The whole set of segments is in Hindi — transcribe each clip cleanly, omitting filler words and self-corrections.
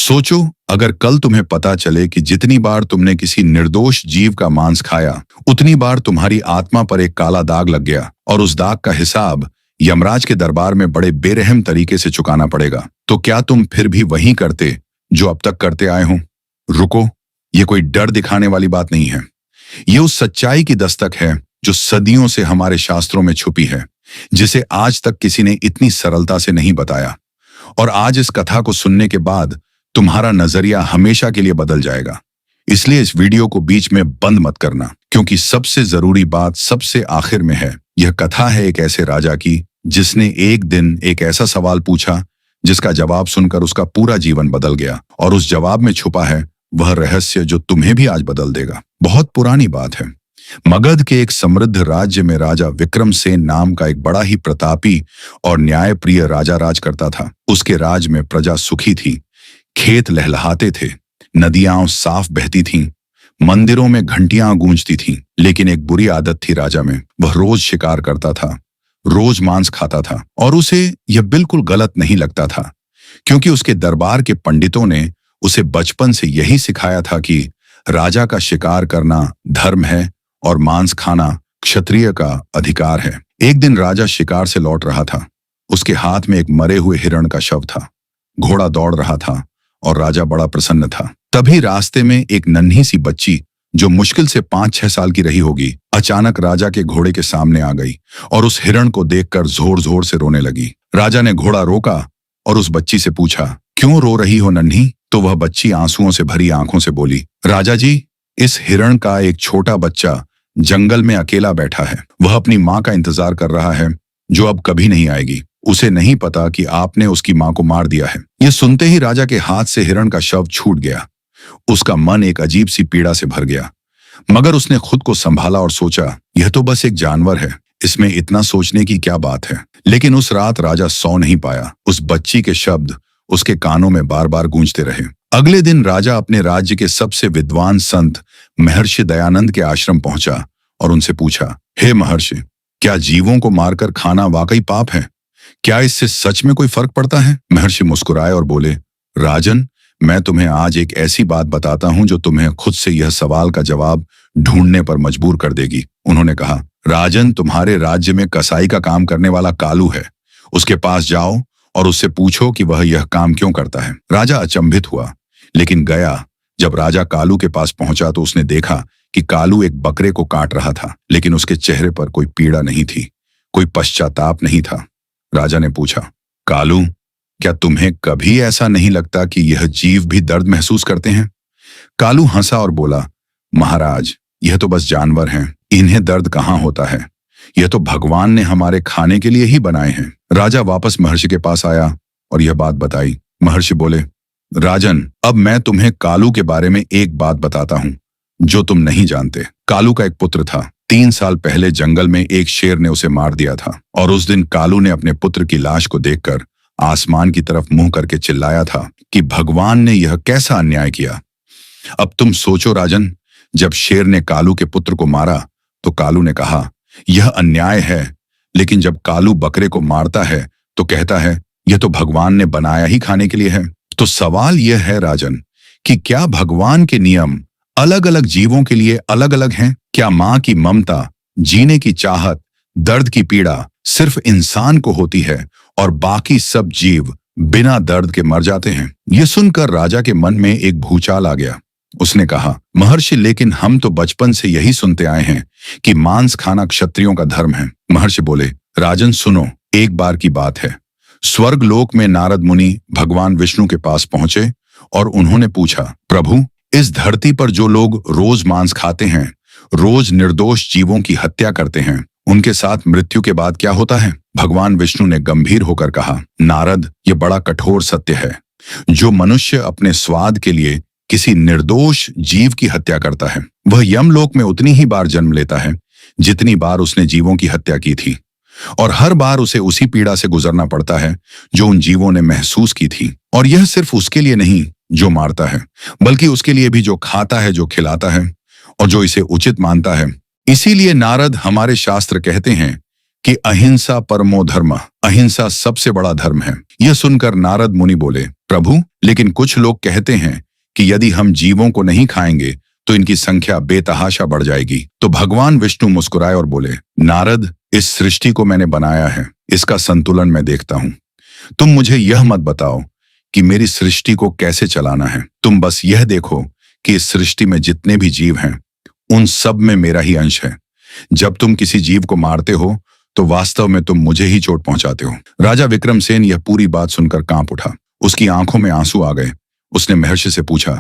सोचो, अगर कल तुम्हें पता चले कि जितनी बार तुमने किसी निर्दोष जीव का मांस खाया, उतनी बार तुम्हारी आत्मा पर एक काला दाग लग गया और उस दाग का हिसाब यमराज के दरबार में बड़े बेरहम तरीके से चुकाना पड़ेगा, तो क्या तुम फिर भी वही करते जो अब तक करते आए हो? रुको, ये कोई डर दिखाने वाली बात नहीं है। ये उस सच्चाई की दस्तक है जो सदियों से हमारे शास्त्रों में छुपी है, जिसे आज तक किसी ने इतनी सरलता से नहीं बताया। और आज इस कथा को सुनने के बाद तुम्हारा नजरिया हमेशा के लिए बदल जाएगा। इसलिए इस वीडियो को बीच में बंद मत करना, क्योंकि सबसे जरूरी बात सबसे आखिर में है। यह कथा है एक ऐसे राजा की जिसने एक दिन एक ऐसा सवाल पूछा जिसका जवाब सुनकर उसका पूरा जीवन बदल गया, और उस जवाब में छुपा है वह रहस्य जो तुम्हें भी आज बदल देगा। बहुत पुरानी बात है। मगध के एक समृद्ध राज्य में राजा विक्रमसेन नाम का एक बड़ा ही प्रतापी और न्यायप्रिय राजा राज करता था। उसके राज में प्रजा सुखी थी, खेत लहलहाते थे, नदियां साफ बहती थीं, मंदिरों में घंटियां गूंजती थीं। लेकिन एक बुरी आदत थी राजा में। वह रोज शिकार करता था, रोज मांस खाता था, और उसे यह बिल्कुल गलत नहीं लगता था, क्योंकि उसके दरबार के पंडितों ने उसे बचपन से यही सिखाया था कि राजा का शिकार करना धर्म है और मांस खाना क्षत्रिय का अधिकार है। एक दिन राजा शिकार से लौट रहा था। उसके हाथ में एक मरे हुए हिरण का शव था। घोड़ा दौड़ रहा था और राजा बड़ा प्रसन्न था। तभी रास्ते में एक नन्ही सी बच्ची, जो मुश्किल से 5-6 साल की रही होगी, अचानक राजा के घोड़े के सामने आ गई और उस हिरण को देखकर जोर जोर से रोने लगी। राजा ने घोड़ा रोका और उस बच्ची से पूछा, क्यों रो रही हो नन्ही? तो वह बच्ची आंसुओं से भरी आंखों से बोली, राजा जी, इस हिरण का एक छोटा बच्चा जंगल में अकेला बैठा है। वह अपनी माँ का इंतजार कर रहा है, जो अब कभी नहीं आएगी। उसे नहीं पता कि आपने उसकी माँ को मार दिया है। यह सुनते ही राजा के हाथ से हिरण का शव छूट गया। उसका मन एक अजीब सी पीड़ा से भर गया, मगर उसने खुद को संभाला और सोचा, यह तो बस एक जानवर है, इसमें इतना सोचने की क्या बात है। लेकिन उस रात राजा सो नहीं पाया। उस बच्ची के शब्द उसके कानों में बार बार गूंजते रहे। अगले दिन राजा अपने राज्य के सबसे विद्वान संत महर्षि दयानंद के आश्रम पहुंचा और उनसे पूछा, हे महर्षि, क्या जीवों को मारकर खाना वाकई पाप है? क्या इससे सच में कोई फर्क पड़ता है? महर्षि मुस्कुराए और बोले, राजन, मैं तुम्हें आज एक ऐसी बात बताता हूं जो तुम्हें खुद से यह सवाल का जवाब ढूंढने पर मजबूर कर देगी। उन्होंने कहा, राजन, तुम्हारे राज्य में कसाई का काम करने वाला कालू है। उसके पास जाओ और उससे पूछो कि वह यह काम क्यों करता है। राजा अचंभित हुआ, लेकिन गया। जब राजा कालू के पास पहुंचा तो उसने देखा कि कालू एक बकरे को काट रहा था, लेकिन उसके चेहरे पर कोई पीड़ा नहीं थी, कोई पश्चाताप नहीं था। राजा ने पूछा, कालू, क्या तुम्हें कभी ऐसा नहीं लगता कि यह जीव भी दर्द महसूस करते हैं? कालू हंसा और बोला, महाराज, यह तो बस जानवर हैं, इन्हें दर्द कहाँ होता है। यह तो भगवान ने हमारे खाने के लिए ही बनाए हैं। राजा वापस महर्षि के पास आया और यह बात बताई। महर्षि बोले, राजन, अब मैं तुम्हें कालू के बारे में एक बात बताता हूं जो तुम नहीं जानते। कालू का एक पुत्र था। 3 साल पहले जंगल में एक शेर ने उसे मार दिया था, और उस दिन कालू ने अपने पुत्र की लाश को देखकर आसमान की तरफ मुंह करके चिल्लाया था कि भगवान ने यह कैसा अन्याय किया। अब तुम सोचो राजन, जब शेर ने कालू के पुत्र को मारा तो कालू ने कहा, यह अन्याय है, लेकिन जब कालू बकरे को मारता है तो कहता है, यह तो भगवान ने बनाया ही खाने के लिए है। तो सवाल यह है राजन, कि क्या भगवान के नियम अलग अलग जीवों के लिए अलग अलग हैं? क्या माँ की ममता, जीने की चाहत, दर्द की पीड़ा सिर्फ इंसान को होती है और बाकी सब जीव बिना दर्द के मर जाते हैं? यह सुनकर राजा के मन में एक भूचाल आ गया। उसने कहा, महर्षि, लेकिन हम तो बचपन से यही सुनते आए हैं कि मांस खाना क्षत्रियों का धर्म है। महर्षि बोले, राजन सुनो, एक बार की बात है। स्वर्ग लोक में नारद मुनि भगवान विष्णु के पास पहुंचे और उन्होंने पूछा, प्रभु, इस धरती पर जो लोग रोज मांस खाते हैं, रोज निर्दोष जीवों की हत्या करते हैं, उनके साथ मृत्यु के बाद क्या होता है? भगवान विष्णु ने गंभीर होकर कहा, नारद, ये बड़ा कठोर सत्य है। जो मनुष्य अपने स्वाद के लिए किसी निर्दोष जीव की हत्या करता है, वह यमलोक में उतनी ही बार जन्म लेता है जितनी बार उसने जीवों की हत्या की थी, और हर बार उसे उसी पीड़ा से गुजरना पड़ता है जो उन जीवों ने महसूस की थी। और यह सिर्फ उसके लिए नहीं जो मारता है, बल्कि उसके लिए भी जो खाता है, जो खिलाता है और जो इसे उचित मानता है। इसीलिए नारद, हमारे शास्त्र कहते हैं कि अहिंसा परमो धर्म, अहिंसा सबसे बड़ा धर्म है। यह सुनकर नारद मुनि बोले, प्रभु, लेकिन कुछ लोग कहते हैं कि यदि हम जीवों को नहीं खाएंगे तो इनकी संख्या बेतहाशा बढ़ जाएगी। तो भगवान विष्णु मुस्कुराए और बोले, नारद, इस सृष्टि को मैंने बनाया है, इसका संतुलन मैं देखता हूं। तुम मुझे यह मत बताओ कि मेरी सृष्टि को कैसे चलाना है। तुम बस यह देखो कि इस सृष्टि में जितने भी जीव हैं उन सब में मेरा ही अंश है। जब तुम किसी जीव को मारते हो तो वास्तव में तुम मुझे ही चोट पहुंचाते हो। राजा विक्रमसेन यह पूरी बात सुनकर कांप उठा। उसकी आंखों में आंसू आ गए। उसने महर्षि से पूछा,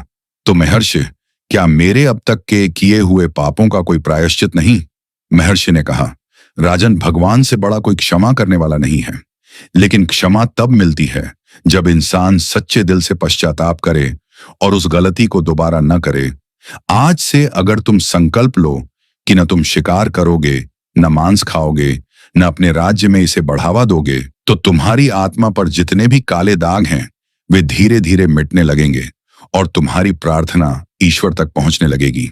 तो महर्षि, क्या मेरे अब तक के किए हुए पापों का कोई प्रायश्चित नहीं? महर्षि ने कहा, राजन, भगवान से बड़ा कोई क्षमा करने वाला नहीं है, लेकिन क्षमा तब मिलती है जब इंसान सच्चे दिल से पश्चाताप करे और उस गलती को दोबारा न करे। आज से अगर तुम संकल्प लो कि न तुम शिकार करोगे, न मांस खाओगे, न अपने राज्य में इसे बढ़ावा दोगे, तो तुम्हारी आत्मा पर जितने भी काले दाग हैं वे धीरे धीरे मिटने लगेंगे और तुम्हारी प्रार्थना ईश्वर तक पहुंचने लगेगी।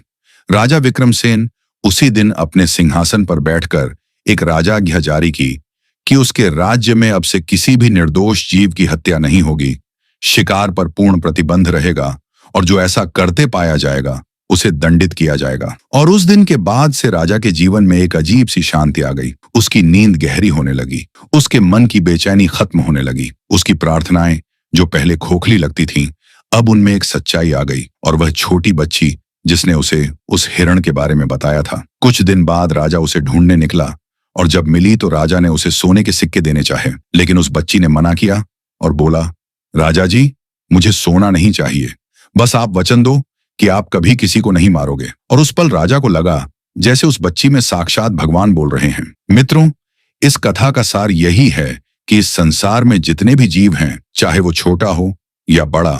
राजा विक्रमसेन उसी दिन अपने सिंहासन पर बैठकर एक राजाज्ञा जारी की कि उसके राज्य में अब से किसी भी निर्दोष जीव की हत्या नहीं होगी, शिकार पर पूर्ण प्रतिबंध रहेगा और जो ऐसा करते पाया जाएगा उसे दंडित किया जाएगा। और उस दिन के बाद से राजा के जीवन में एक अजीब सी शांति आ गई। उसकी नींद गहरी होने लगी, उसके मन की बेचैनी खत्म होने लगी। उसकी प्रार्थनाएं जो पहले खोखली लगती थीं, अब उनमें एक सच्चाई आ गई। और वह छोटी बच्ची जिसने उसे उस हिरण के बारे में बताया था, कुछ दिन बाद राजा उसे ढूंढने निकला और जब मिली तो राजा ने उसे सोने के सिक्के देने चाहे, लेकिन उस बच्ची ने मना किया और बोला, राजा जी, मुझे सोना नहीं चाहिए, बस आप वचन दो कि आप कभी किसी को नहीं मारोगे। और उस पल राजा को लगा जैसे उस बच्ची में साक्षात भगवान बोल रहे हैं। मित्रों, इस कथा का सार यही है कि इस संसार में जितने भी जीव हैं, चाहे वो छोटा हो या बड़ा,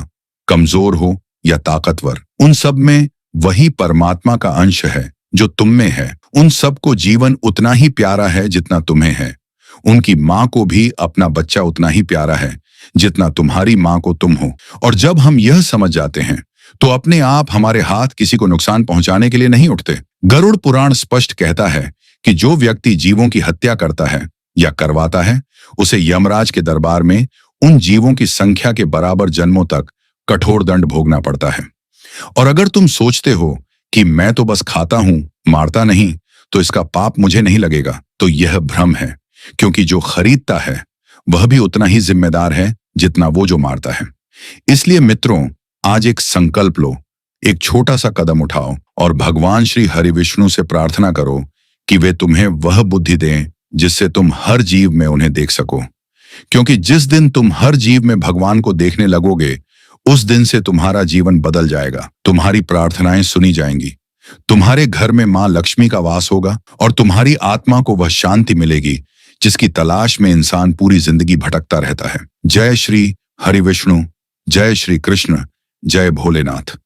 कमजोर हो या ताकतवर, उन सब में वही परमात्मा का अंश है जो तुम में है। उन सबको जीवन उतना ही प्यारा है जितना तुम्हें है। उनकी माँ को भी अपना बच्चा उतना ही प्यारा है जितना तुम्हारी माँ को तुम हो। और जब हम यह समझ जाते हैं तो अपने आप हमारे हाथ किसी को नुकसान पहुंचाने के लिए नहीं उठते। गरुड़ पुराण स्पष्ट कहता है कि जो व्यक्ति जीवों की हत्या करता है या करवाता है, उसे यमराज के दरबार में उन जीवों की संख्या के बराबर जन्मों तक कठोर दंड भोगना पड़ता है। और अगर तुम सोचते हो कि मैं तो बस खाता हूं, मारता नहीं, तो इसका पाप मुझे नहीं लगेगा, तो यह भ्रम है, क्योंकि जो खरीदता है वह भी उतना ही जिम्मेदार है जितना वो जो मारता है। इसलिए मित्रों, आज एक संकल्प लो, एक छोटा सा कदम उठाओ और भगवान श्री हरि विष्णु से प्रार्थना करो कि वे तुम्हें वह बुद्धि दें जिससे तुम हर जीव में उन्हें देख सको। क्योंकि जिस दिन तुम हर जीव में भगवान को देखने लगोगे, उस दिन से तुम्हारा जीवन बदल जाएगा। तुम्हारी प्रार्थनाएं सुनी जाएंगी, तुम्हारे घर में मां लक्ष्मी का वास होगा और तुम्हारी आत्मा को वह शांति मिलेगी जिसकी तलाश में इंसान पूरी जिंदगी भटकता रहता है। जय श्री हरि विष्णु, जय श्री कृष्ण, जय भोलेनाथ।